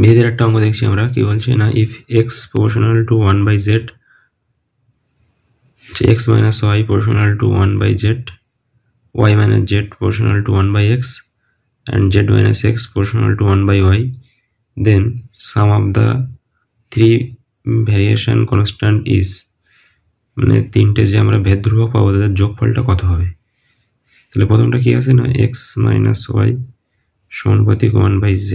বেদের একটা অঙ্ক দেখছি আমরা, কি বলছে না, if x proportional to 1/z, x minus y proportional to 1/z, y minus z proportional to 1/x, and z minus x proportional to 1/y, then sum of the three variation constant is, মানে তিনটে যে আমরা ভেদ ধ্রুবক পাবো তাদের যোগফলটা কত হবে। তাহলে প্রথমটা কি আছে না, x minus y সমানুপাতিক 1/z।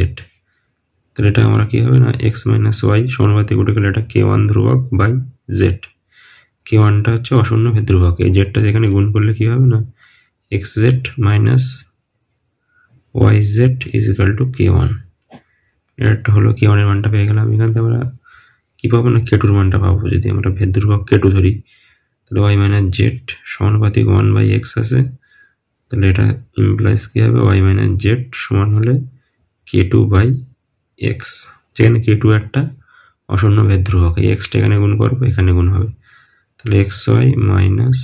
তাহলে এটা আমরা কি হবে না, x minus y সমানুপাতিক উঠে গেলে এটা k1 ধ্রুবক বাই z। k1টা হচ্ছে অশূন্য ভেদ ধ্রুবক, এই জেডটা যেখানে গুণ করলে কি হবে না, xz minus yz is equal to k1। এটা হলো k1 এর মানটা পেয়ে গেলাম। এখান থেকে আমরা কি পাবো না, k2 এর মানটা পাবো। যদি আমরা ভেদ ধ্রুবক k2 ধরি তাহলে y minus z সমানুপাতিক 1/x আছে, তাহলে এটা ইমপ্লাইজ কি হবে, y minus z সমান হলে k2 বাই x, যেখানে k2 একটা অশূন্য ভেদ ধ্রুবক, এই x টা এখানে গুণ করবো, এখানে গুণ হবে, তাহলে xy minus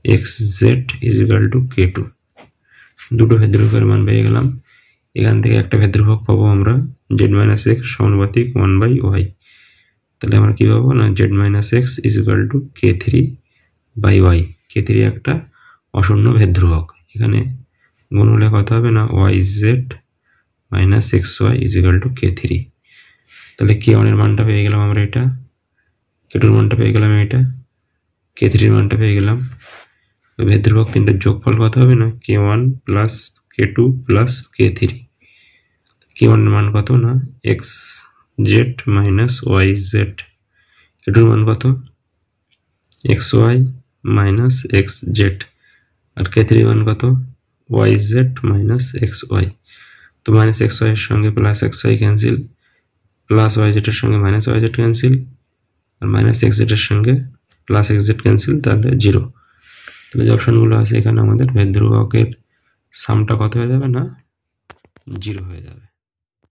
xz is equal to k2। দুটো ভেদ ধ্রুবকের মান পেয়ে গেলাম। এখান থেকে একটা ভেদ ধ্রুবক পাবো আমরা z minus x সমানুপাতিক 1/y। তাহলে আমরা কি পাবো না, z minus x is equal to k3 by y। k3 একটা অশূন্য ভেদ ধ্রুবক, এখানে গুণ হলে কত হবে না, yz minus xy is equal to k3। তাহলে k1 এর মানটা পেয়ে গেলাম আমরা, এটা k2 এর মানটা পেয়ে গেলাম, এটা k3 এর মানটা পেয়ে গেলাম। ভেদ ধ্রুবক তিনটার যোগফল কত হবে না, k1 plus k2 plus k3। k1 এর মান কত না, xz minus yz, k2 এর মান কত, xy minus xz, আর k3 এর মান কত, yz minus xy। তো মাইনাস xy এর সঙ্গে plus xy cancel, plus yz এর সঙ্গে মাইনাস yz ক্যান্সেল, আর মাইনাস xz এর সঙ্গে প্লাস xz ক্যান্সেল, তাহলে 0। তাহলে যে অপশনগুলো আছে এখানে আমাদের ভেদ ধ্রুবকের সামটা কত হয়ে যাবে না, 0 হয়ে যাবে।